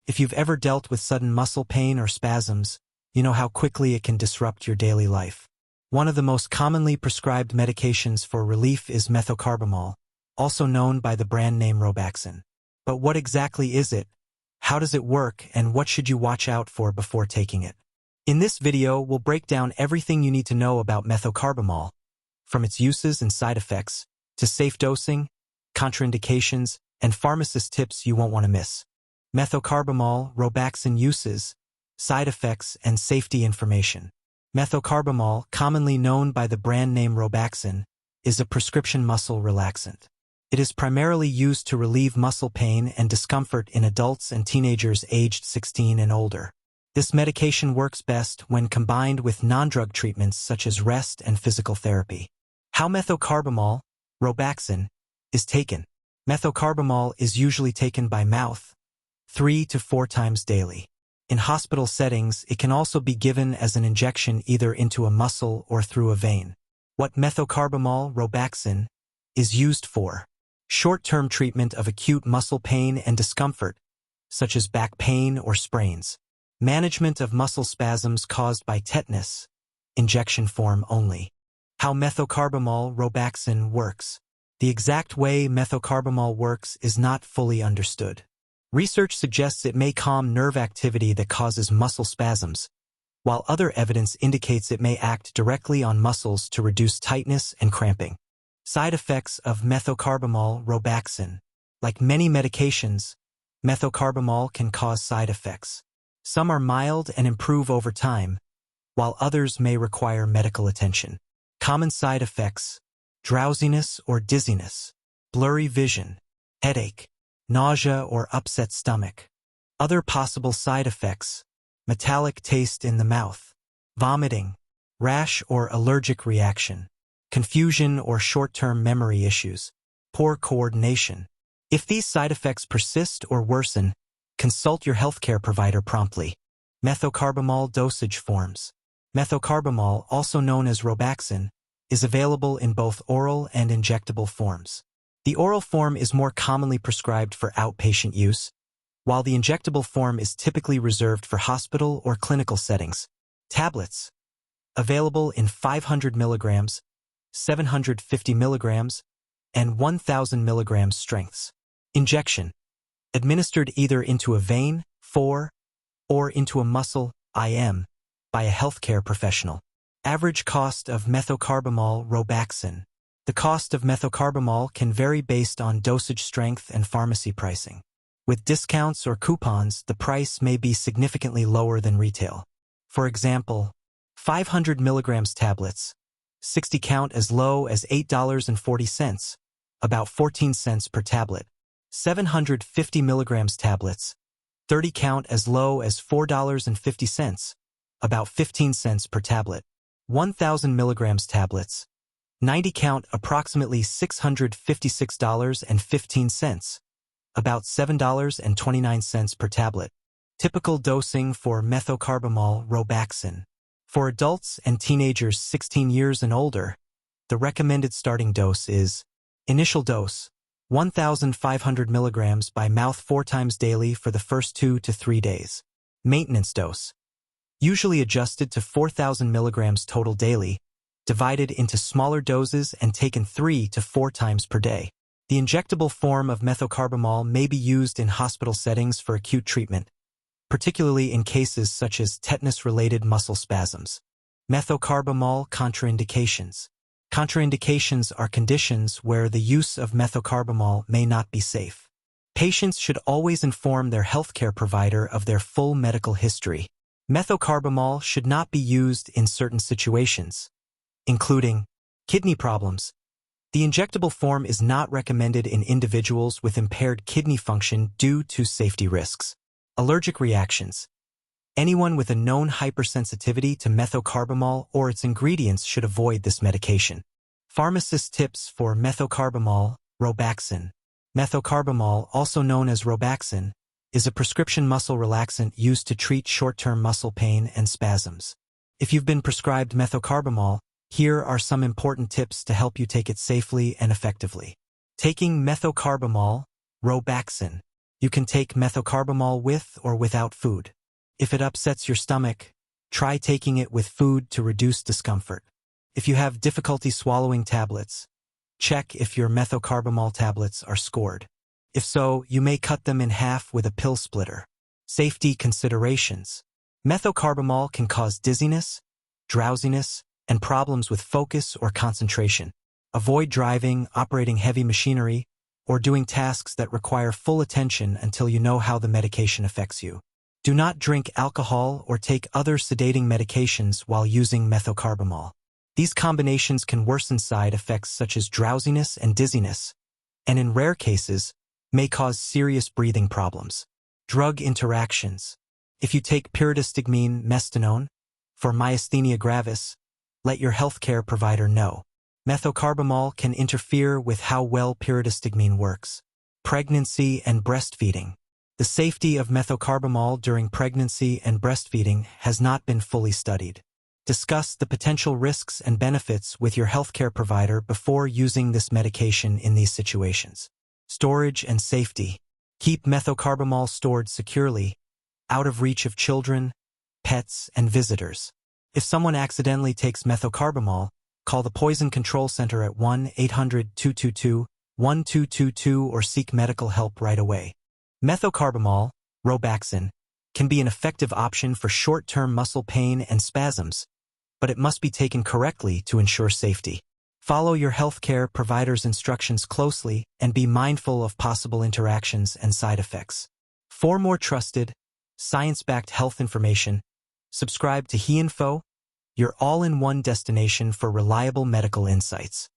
If you've ever dealt with sudden muscle pain or spasms, you know how quickly it can disrupt your daily life. One of the most commonly prescribed medications for relief is methocarbamol, also known by the brand name Robaxin. But what exactly is it? How does it work, and what should you watch out for before taking it? In this video, we'll break down everything you need to know about methocarbamol, from its uses and side effects, to safe dosing, contraindications, and pharmacist tips you won't want to miss. Methocarbamol, Robaxin uses, side effects, and safety information. Methocarbamol, commonly known by the brand name Robaxin, is a prescription muscle relaxant. It is primarily used to relieve muscle pain and discomfort in adults and teenagers aged 16 and older. This medication works best when combined with non-drug treatments such as rest and physical therapy. How methocarbamol, Robaxin, is taken. Methocarbamol is usually taken by mouth, 3 to 4 times daily. In hospital settings, it can also be given as an injection either into a muscle or through a vein. What methocarbamol, Robaxin, is used for: short-term treatment of acute muscle pain and discomfort, such as back pain or sprains. Management of muscle spasms caused by tetanus, injection form only. How methocarbamol, Robaxin works. The exact way methocarbamol works is not fully understood. Research suggests it may calm nerve activity that causes muscle spasms, while other evidence indicates it may act directly on muscles to reduce tightness and cramping. Side effects of methocarbamol, Robaxin. Like many medications, methocarbamol can cause side effects. Some are mild and improve over time, while others may require medical attention. Common side effects: drowsiness or dizziness, blurry vision, headache, nausea or upset stomach. Other possible side effects: metallic taste in the mouth, vomiting, rash or allergic reaction, confusion or short-term memory issues, poor coordination. If these side effects persist or worsen, consult your healthcare provider promptly. Methocarbamol dosage forms. Methocarbamol, also known as Robaxin, is available in both oral and injectable forms. The oral form is more commonly prescribed for outpatient use, while the injectable form is typically reserved for hospital or clinical settings. Tablets. Available in 500 milligrams, 750 milligrams, and 1000 milligrams strengths. Injection. Administered either into a vein, 4, or into a muscle, IM, by a healthcare professional. Average cost of methocarbamol, Robaxin. The cost of methocarbamol can vary based on dosage strength and pharmacy pricing. With discounts or coupons, the price may be significantly lower than retail. For example, 500 milligrams tablets, 60 count as low as $8.40, about 14 cents per tablet. 750 milligrams tablets, 30 count as low as $4.50, about 15 cents per tablet. 1000 milligrams tablets, 90 count approximately $656.15, about $7.29 per tablet. Typical dosing for methocarbamol, Robaxin. For adults and teenagers 16 years and older, the recommended starting dose is: initial dose, 1,500 milligrams by mouth 4 times daily for the first 2 to 3 days. Maintenance dose, usually adjusted to 4,000 milligrams total daily, divided into smaller doses and taken 3 to 4 times per day. The injectable form of methocarbamol may be used in hospital settings for acute treatment, particularly in cases such as tetanus-related muscle spasms. Methocarbamol contraindications. Contraindications are conditions where the use of methocarbamol may not be safe. Patients should always inform their healthcare provider of their full medical history. Methocarbamol should not be used in certain situations, including kidney problems. The injectable form is not recommended in individuals with impaired kidney function due to safety risks. Allergic reactions. Anyone with a known hypersensitivity to methocarbamol or its ingredients should avoid this medication. Pharmacist tips for methocarbamol, Robaxin. Methocarbamol, also known as Robaxin, is a prescription muscle relaxant used to treat short-term muscle pain and spasms. If you've been prescribed methocarbamol, here are some important tips to help you take it safely and effectively. Taking methocarbamol, Robaxin. You can take methocarbamol with or without food. If it upsets your stomach, try taking it with food to reduce discomfort. If you have difficulty swallowing tablets, check if your methocarbamol tablets are scored. If so, you may cut them in half with a pill splitter. Safety considerations. Methocarbamol can cause dizziness, drowsiness, and problems with focus or concentration. Avoid driving, operating heavy machinery, or doing tasks that require full attention until you know how the medication affects you. Do not drink alcohol or take other sedating medications while using methocarbamol. These combinations can worsen side effects such as drowsiness and dizziness, and in rare cases, may cause serious breathing problems. Drug interactions. If you take pyridostigmine mestinone for myasthenia gravis, let your healthcare provider know. Methocarbamol can interfere with how well pyridostigmine works. Pregnancy and breastfeeding. The safety of methocarbamol during pregnancy and breastfeeding has not been fully studied. Discuss the potential risks and benefits with your healthcare provider before using this medication in these situations. Storage and safety. Keep methocarbamol stored securely, out of reach of children, pets, and visitors. If someone accidentally takes methocarbamol, call the Poison Control Center at 1-800-222-1222 or seek medical help right away. Methocarbamol, Robaxin, can be an effective option for short-term muscle pain and spasms, but it must be taken correctly to ensure safety. Follow your healthcare provider's instructions closely and be mindful of possible interactions and side effects. For more trusted, science-backed health information, subscribe to HeInfo, your all-in-one destination for reliable medical insights.